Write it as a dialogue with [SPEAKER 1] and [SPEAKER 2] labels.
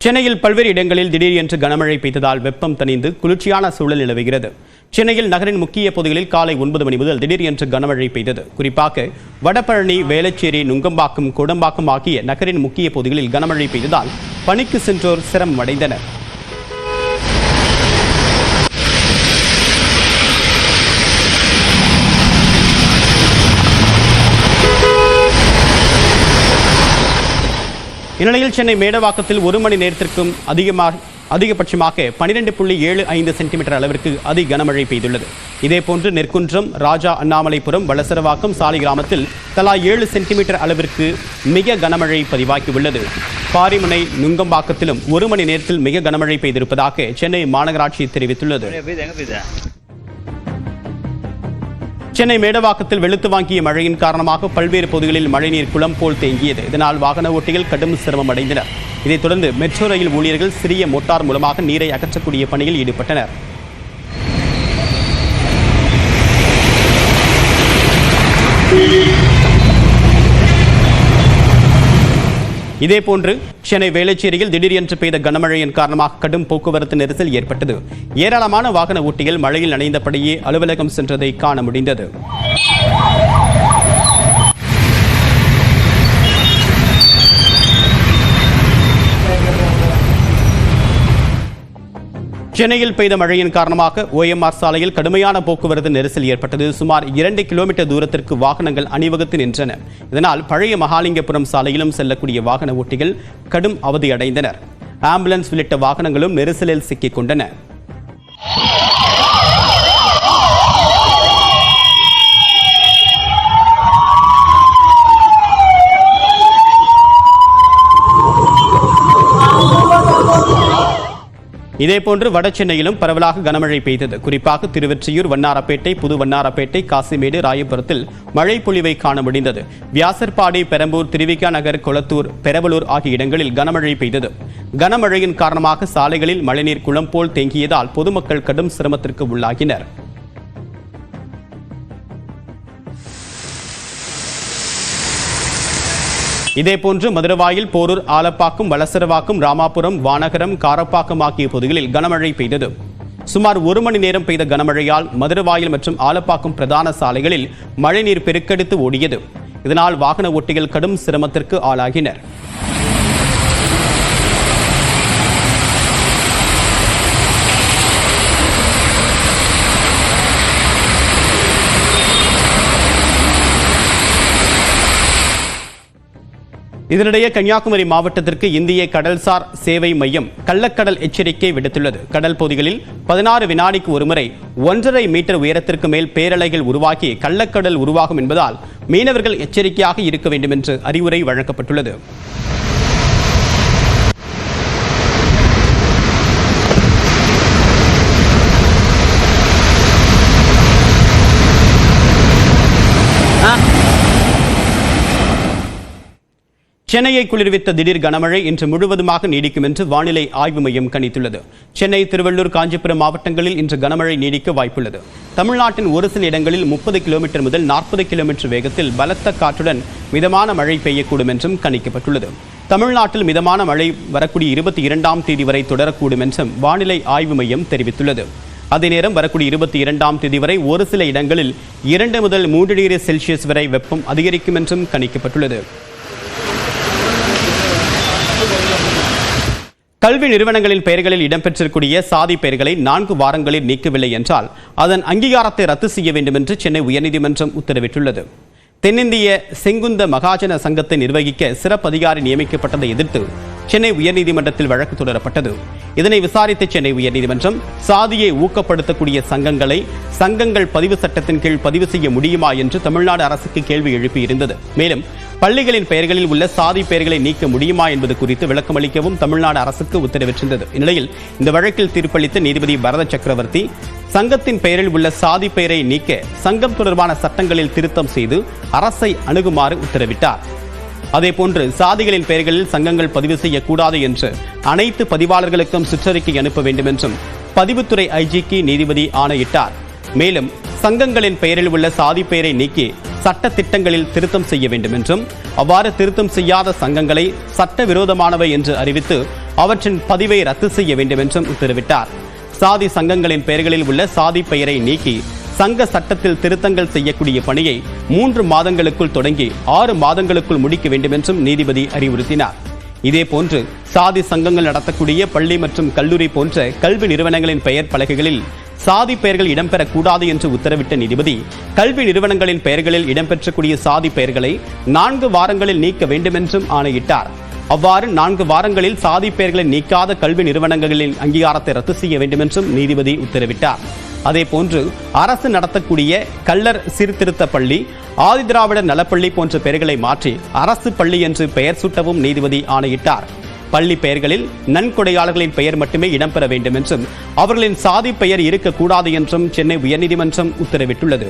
[SPEAKER 1] சென்னையில் பல்வேறு இடங்களில் திடீரென்று கனமழை பெய்ததால் வெப்பம் தணிந்து குளிர்ச்சியான சூழல் நிலவுகிறது. சென்னையில் நகரின் முக்கிய பகுதிகளில் காலை 9 மணி முதல் திடீரென்று கனமழை பெய்தது. குறிப்பாக வடபழனி, வேளச்சேரி, நுங்கம்பாக்கம், கோடம்பாக்கம் ஆகிய நகரின் முக்கிய பகுதிகளில் கனமழை பெய்ததால் பணிக்கு சென்றோர் சிரமம் அடைந்தனர். இந்நிலையில் சென்னை மேடவாக்கத்தில் 1 மணி நேரத்திற்கும் அதிகபட்சமாக 12.75 சென்டிமீட்டர் அளவிற்கு அதி கனமழை பெய்துள்ளது. இதேபோன்று நெற்குன்றம், ராஜா அண்ணாமலைபுரம், வளசரவாக்கம், சாலிகிராமத்தில் தலா 7 சென்டிமீட்டர் அளவிற்கு மிக கனமழை பதிவாகியுள்ளது. பாரிமுனை, நுங்கம்பாக்கத்திலும் 1 மணி நேரத்தில் மிக கனமழை பெய்திருப்பதாக சென்னை மாநகராட்சி தெரிவித்துள்ளது. சென்னை மேடவாக்கத்தில் வெளுத்து வாங்கிய மழையின் காரணமாக பல்வேறு பகுதிகளில் மழைநீர் குளம் போல் தேங்கியது. இதனால் வாகன ஓட்டிகள் கடும் சிரமம் அடைந்தனர். இதைத் தொடர்ந்து மெட்ரோ ரயில் ஊழியர்கள் சிறிய மோட்டார் மூலமாக நீரை அகற்றக்கூடிய பணியில் ஈடுபட்டனர். இதேபோன்று சென்னை வேளச்சேரியில் திடீரென்று பெய்த கனமழையின் காரணமாக கடும் போக்குவரத்து நெரிசல் ஏற்பட்டது. ஏராளமான வாகன ஓட்டிகள் மழையில் நனைந்தபடியே அலுவலகம் சென்றதை காண முடிந்தது. சென்னையில் பெய்த மழையின் காரணமாக OMR சாலையில் கடுமையான போக்குவரத்து நெரிசல் ஏற்பட்டது. சுமார் 2 கிலோமீட்டர் தூரத்திற்கு வாகனங்கள் அணிவகுத்து நின்றன. இதனால் பழைய மகாலிங்கபுரம் சாலையிலும் செல்லக்கூடிய வாகன ஓட்டிகள் கடும் அவதியடைந்தனர். ஆம்புலன்ஸ் உள்ளிட்ட வாகனங்களும் நெரிசலில் சிக்கிக் கொண்டன. இதேபோன்று வட சென்னையிலும் பரவலாக கனமழை பெய்தது. குறிப்பாக திருவொற்றியூர், வண்ணாரப்பேட்டை, புது வண்ணாரப்பேட்டை, காசிமேடு, ராயபுரத்தில் மழை பொழிவை காண முடிந்தது. வியாசர்பாடி, பெரம்பூர், திருவிக நகர், கொளத்தூர், பெரவலூர் ஆகிய இடங்களில் கனமழை பெய்தது. கனமழையின் காரணமாக சாலைகளில் மழைநீர் குளம் போல் தேங்கியதால் பொதுமக்கள் கடும் சிரமத்திற்கு உள்ளாகினர். இதேபோன்று மதுரவாயில், போரூர், ஆலப்பாக்கம், வளசரவாக்கம், ராமாபுரம், வானகரம், காரப்பாக்கம் ஆகிய பகுதிகளில் கனமழை பெய்தது. சுமார் 1 மணி நேரம் பெய்த கனமழையால் மதுரவாயில் மற்றும் ஆலப்பாக்கம் பிரதான சாலைகளில் மழைநீர் பெருக்கெடுத்து ஓடியது. இதனால் வாகன ஓட்டிகள் கடும் சிரமத்திற்கு ஆளாகினர். இதனிடையே கன்னியாகுமரி மாவட்டத்திற்கு இந்திய கடல்சார் சேவை மையம் கள்ளக்கடல் எச்சரிக்கை விடுத்துள்ளது. கடல் பகுதிகளில் 16 வினாடிக்கு ஒருமுறை 1.5 மீட்டர் உயரத்திற்கு மேல் பேரலைகள் உருவாக்கி கள்ளக்கடல் உருவாகும் என்பதால் மீனவர்கள் எச்சரிக்கையாக இருக்க வேண்டும் என்று அறிவுரை வழங்கப்பட்டுள்ளது. சென்னையை குளிர்வித்த திடீர் கனமழை இன்று முழுவதுமாக நீடிக்கும் என்று வானிலை ஆய்வு மையம் கணித்துள்ளது. சென்னை, திருவள்ளூர், காஞ்சிபுரம் மாவட்டங்களில் இன்று கனமழை நீடிக்க வாய்ப்புள்ளது. தமிழ்நாட்டின் ஒரு சில இடங்களில் 30 கிலோமீட்டர் முதல் 40 கிலோமீட்டர் வேகத்தில் பலத்த காற்றுடன் மிதமான மழை பெய்யக்கூடும் என்றும் கணிக்கப்பட்டுள்ளது. தமிழ்நாட்டில் மிதமான மழை வரக்கூடிய 22ஆம் தேதி வரை தொடரக்கூடும் என்றும் வானிலை ஆய்வு மையம் தெரிவித்துள்ளது. அதே நேரம் வரக்கூடிய 22ஆம் தேதி வரை ஒரு சில இடங்களில் 2 முதல் 3 டிகிரி செல்சியஸ் வரை வெப்பம் அதிகரிக்கும் என்றும் கணிக்கப்பட்டுள்ளது. கல்வி நிறுவனங்களின் பெயர்களில் இடம்பெற்றிருக்கூடிய சாதி பெயர்களை 4 வாரங்களில் நீக்கவில்லை என்றால் அதன் அங்கீகாரத்தை ரத்து செய்ய வேண்டும் என்று சென்னை உயர்நீதிமன்றம் உத்தரவிட்டுள்ளது. தென்னிந்திய செங்குந்த மகாஜன சங்கத்தை நிர்வகிக்க சிறப்பு அதிகாரி நியமிக்கப்பட்டதை எதிர்த்து சென்னை உயர்நீதிமன்றத்தில் வழக்கு தொடரப்பட்டது. இதனை விசாரித்த சென்னை உயர்நீதிமன்றம் சாதியை ஊக்கப்படுத்தக்கூடிய சங்கங்கள் பதிவு சட்டத்தின் கீழ் பதிவு செய்ய முடியுமா என்று தமிழ்நாடு அரசுக்கு கேள்வி எழுப்பியிருந்தது. மேலும் பள்ளிகளின் பெயர்களில் உள்ள சாதி பெயர்களை நீக்க முடியுமா என்பது குறித்து விளக்கமளிக்கவும் தமிழ்நாடு அரசுக்கு உத்தரவிட்டிருந்தது. இந்நிலையில் இந்த வழக்கில் தீர்ப்பளித்த நீதிபதி பரத சக்கரவர்த்தி சங்கத்தின் பெயரில் உள்ள சாதி பெயரை நீக்க சங்கம் தொடர்பான சட்டங்களில் திருத்தம் செய்து அரசை அணுகுமாறு உத்தரவிட்டார். அதேபோன்று சாதிகளின் பெயர்களில் சங்கங்கள் பதிவு செய்யக்கூடாது என்று அனைத்து பதிவாளர்களுக்கும் சுற்றறிக்கை அனுப்ப வேண்டும் என்றும் பதிவுத்துறை IGக்கு நீதிபதி ஆணையிட்டார். மேலும் சங்கங்களின் பெயரில் உள்ள சாதி பெயரை நீக்கி சட்ட திட்டங்களில் திருத்தம் செய்ய வேண்டும் என்றும் அவ்வாறு திருத்தம் செய்யாத சங்கங்களை சட்டவிரோதமானவை என்று அறிவித்து அவற்றின் பதிவை ரத்து செய்ய வேண்டும் என்றும் உத்தரவிட்டார். சாதி சங்கங்களின் பெயர்களில் உள்ள சாதி பெயரை நீக்கி சங்க சட்டத்தில் திருத்தங்கள் செய்யக்கூடிய பணியை 3 மாதங்களுக்குள் தொடங்கி 6 மாதங்களுக்குள் முடிக்க வேண்டும் என்றும் நீதிபதி அறிவுறுத்தினார். இதேபோன்று சாதி சங்கங்கள் நடத்தக்கூடிய பள்ளி மற்றும் கல்லூரி போன்ற கல்வி நிறுவனங்களின் பெயர் பலகைகளில் சாதி பெயர்கள் இடம்பெறக்கூடாது என்று உத்தரவிட்ட நீதிபதி, கல்வி நிறுவனங்களின் பெயர்களில் இடம்பெற்றக்கூடிய சாதி பெயர்களை 4 வாரங்களில் நீக்க வேண்டும் என்றும் ஆணையிட்டார். அவ்வாறு 4 வாரங்களில் சாதி பெயர்களை நீக்காத கல்வி நிறுவனங்களின் அங்கீகாரத்தை ரத்து செய்ய வேண்டும் என்றும் நீதிபதி உத்தரவிட்டார். அதேபோன்று அரசு நடத்தக்கூடிய கள்ளர் சீர்திருத்த பள்ளி, ஆதிதிராவிடர் நலப்பள்ளி போன்ற பெயர்களை மாற்றி அரசு பள்ளி என்று பெயர் சூட்டவும் நீதிபதி ஆணையிட்டார். பள்ளி பெயர்களில் நன்கொடையாளர்களின் பெயர் மட்டுமே இடம்பெற வேண்டும் என்றும் அவர்களின் சாதி பெயர் இருக்கக்கூடாது என்றும் சென்னை உயர்நீதிமன்றம் உத்தரவிட்டுள்ளது.